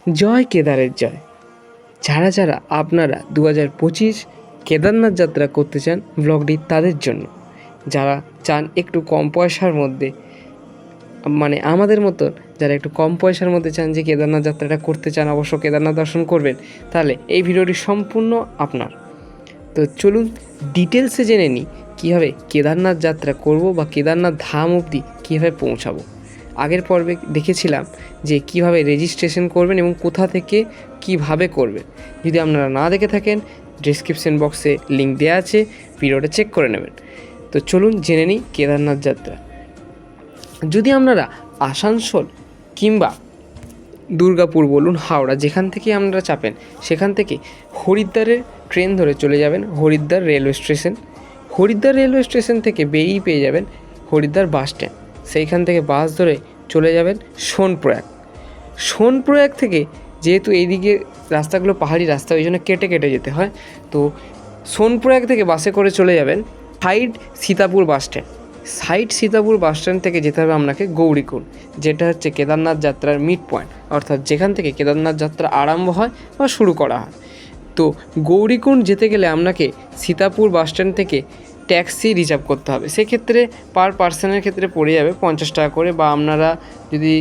জয় কেদারের জয়। যারা যারা আপনারা 2025 কেদারনাথ যাত্রা করতে চান, ব্লগটি তাদের জন্য। যারা চান একটু কম পয়সার মধ্যে, মানে আমাদের মতন যারা একটু কম পয়সার মধ্যে চান যে কেদারনাথ যাত্রাটা করতে চান, অবশ্য কেদারনাথ দর্শন করবেন, তাহলে এই ভিডিওটি সম্পূর্ণ আপনার। তো চলুন ডিটেলসে জেনে নিই কীভাবে কেদারনাথ যাত্রা করব বা কেদারনাথ ধাম অবধি কীভাবে পৌঁছাবো। আগের পর্বে দেখেছিলাম যে কিভাবে রেজিস্ট্রেশন করবেন এবং কোথা থেকে কিভাবে করবেন। যদি আপনারা না দেখে থাকেন, ডেসক্রিপশন বক্সে লিঙ্ক দেওয়া আছে, ভিডিওটা চেক করে নেবেন। তো চলুন জেনে নিই কেদারনাথ যাত্রা। যদি আপনারা আসানসোল কিংবা দুর্গাপুর বলুন, হাওড়া, যেখান থেকে আপনারা চাপেন সেখান থেকে হরিদ্বারের ট্রেন ধরে চলে যাবেন Haridwar railway station. Haridwar railway station থেকে বেরিয়ে পেয়ে যাবেন হরিদ্বার বাস স্ট্যান্ড। সেইখান থেকে বাস ধরে চলে যাবেন সোনপ্রয়াগ। সোনপ্রয়াগ থেকে, যেহেতু এইদিকে রাস্তাগুলো পাহাড়ি রাস্তা, ওই জন্য কেটে কেটে যেতে হয়, তো সোনপ্রয়াগ থেকে বাসে করে চলে যাবেন side Sitapur bus stand. Side Sitapur bus stand থেকে যেতে হবে আপনাকে গৌরীকুণ্ড, যেটা হচ্ছে কেদারনাথ যাত্রার মিড পয়েন্ট, অর্থাৎ যেখান থেকে কেদারনাথ যাত্রা আরম্ভ হয় বা শুরু করা হয়। তো গৌরীকুণ্ড যেতে গেলে আপনাকে সীতাপুর বাস স্ট্যান্ড থেকে ট্যাক্সি রিজার্ভ করতে হবে। সেক্ষেত্রে পার পার্সনের ক্ষেত্রে পড়ে যাবে 50 টাকা করে, বা আপনারা যদি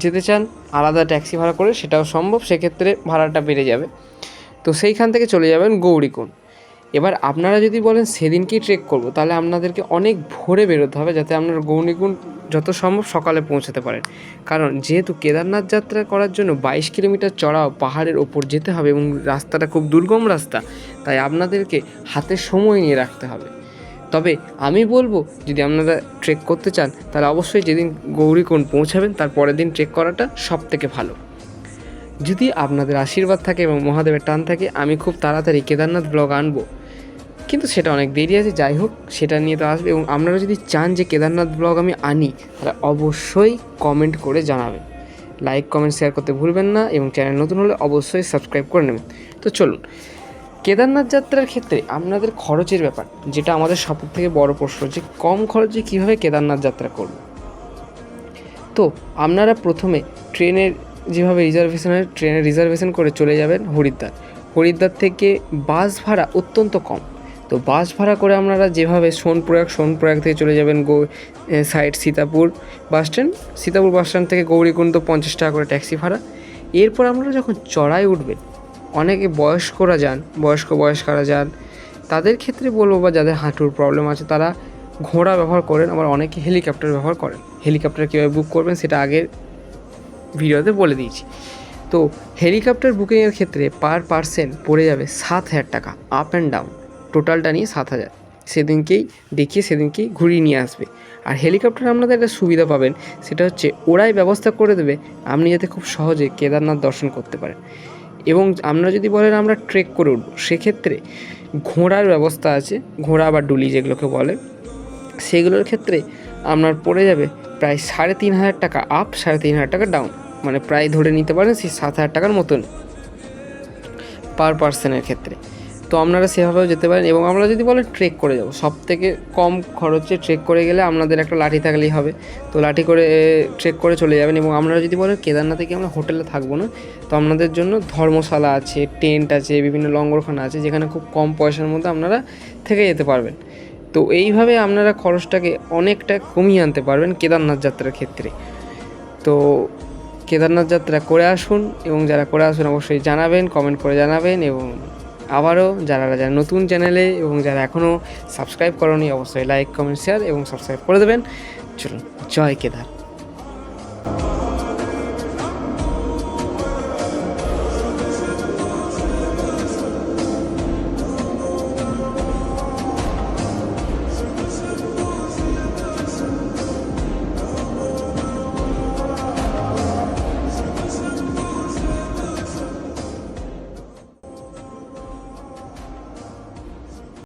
যেতে চান আলাদা ট্যাক্সি ভাড়া করে সেটাও সম্ভব, সেক্ষেত্রে ভাড়াটা বেড়ে যাবে। তো সেইখান থেকে চলে যাবেন গৌরীকুণ্ড। এবার আপনারা যদি বলেন সেদিনকেই ট্রেক করব, তাহলে আপনাদেরকে অনেক ভোরে বেরোতে হবে, যাতে আপনারা গৌরীকুণ্ড যত সম্ভব সকালে পৌঁছাতে পারেন। কারণ যেহেতু কেদারনাথ যাত্রা করার জন্য 22 কিলোমিটার চড়াও পাহাড়ের ওপর যেতে হবে এবং রাস্তাটা খুব দুর্গম রাস্তা, তাই আপনাদেরকে হাতে সময় নিয়ে রাখতে হবে। তবে আমি বলবো, যদি আপনারা ট্রেক করতে চান তাহলে অবশ্যই যেদিন গৌরীকুণ্ড পৌঁছাবেন তার পরের দিন ট্রেক করাটা সবথেকে ভালো। যদি আপনাদের আশীর্বাদ থাকে এবং মহাদেবের টান থাকে, আমি খুব তাড়াতাড়ি কেদারনাথ ব্লগ আনবো, কিন্তু সেটা অনেক দেরি আছে। যাই হোক, সেটা নিয়ে তো আসবে। এবং আপনারা যদি চান যে কেদারনাথ ব্লগ আমি আনি, তাহলে অবশ্যই কমেন্ট করে জানাবেন। লাইক, কমেন্ট, শেয়ার করতে ভুলবেন না, এবং চ্যানেল নতুন হলে অবশ্যই সাবস্ক্রাইব করে নেবেন। তো চলুন, কেদারনাথ যাত্রার ক্ষেত্রে আপনাদের খরচের ব্যাপার, যেটা আমাদের সবথেকে বড় প্রশ্ন, যে কম খরচে কীভাবে কেদারনাথ যাত্রা করব। তো আপনারা প্রথমে ট্রেনের রিজার্ভেশন করে চলে যাবেন হরিদ্বার। হরিদ্বার থেকে বাস ভাড়া অত্যন্ত কম। তো বাস ভাড়া করে আপনারা যেভাবে সোনপ্রয়াগ থেকে চলে যাবেন সাইড সীতাপুর বাস স্ট্যান্ড থেকে গৌরীকুণ্ড 50 টাকা করে ট্যাক্সি ভাড়া। এরপর আপনারা যখন চড়াই উঠবেন, অনেকে বয়স্করা যান, তাদের ক্ষেত্রে বলবো, বা যাদের হাঁটুর প্রবলেম আছে তারা ঘোড়া ব্যবহার করেন, আবার অনেকে হেলিকপ্টার ব্যবহার করেন। হেলিকপ্টার কীভাবে বুক করবেন সেটা আগের ভিডিওতে বলে দিয়েছি। তো হেলিকপ্টার বুকিংয়ের ক্ষেত্রে পার পার্সন পড়ে যাবে 7,000 টাকা, আপ অ্যান্ড ডাউন, টোটালটা নিয়ে 7,000। সেদিনকেই ঘুরিয়ে নিয়ে আসবে। আর হেলিকপ্টার আপনাদের একটা সুবিধা পাবেন, সেটা হচ্ছে ওরাই ব্যবস্থা করে দেবে আপনি যাতে খুব সহজে কেদারনাথ দর্শন করতে পারেন। এবং আপনারা যদি বলেন আমরা ট্রেক করে উঠব, সেক্ষেত্রে ঘোড়ার ব্যবস্থা আছে, ঘোড়া বা ডুলি যেগুলোকে বলে, সেগুলোর ক্ষেত্রে আপনার পড়ে যাবে প্রায় 3,500 টাকা আপ, 3,500 টাকা ডাউন, মানে প্রায় ধরে নিতে পারেন সেই 7,000 টাকার মতন পার পার্সনের ক্ষেত্রে। তো আপনারা সেভাবেও যেতে পারেন। এবং আমরা যদি বলেন ট্রেক করে যাব, সব থেকে কম খরচে ট্রেক করে গেলে আপনাদের একটা লাঠি থাকলেই হবে। তো লাঠি করে ট্রেক করে চলে যাবেন। এবং আপনারা যদি বলেন কেদারনাথে কি আমরা হোটেলে থাকবো না, তো আপনাদের জন্য ধর্মশালা আছে, টেন্ট আছে, বিভিন্ন লঙ্গরখানা আছে, যেখানে খুব কম পয়সার মধ্যে আপনারা থেকে যেতে পারবেন। তো এইভাবে আপনারা খরচটাকে অনেকটা কমিয়ে আনতে পারবেন কেদারনাথ যাত্রার ক্ষেত্রে। তো কেদারনাথ যাত্রা করে আসুন, এবং যারা করে আসুন অবশ্যই জানাবেন, কমেন্ট করে জানাবেন। এবং আবারও যারা নতুন চ্যানেলে এবং যারা এখনও সাবস্ক্রাইব করেনি, অবশ্যই লাইক, কমেন্ট, শেয়ার এবং সাবস্ক্রাইব করে দেবেন। চলুন, জয় কেদার।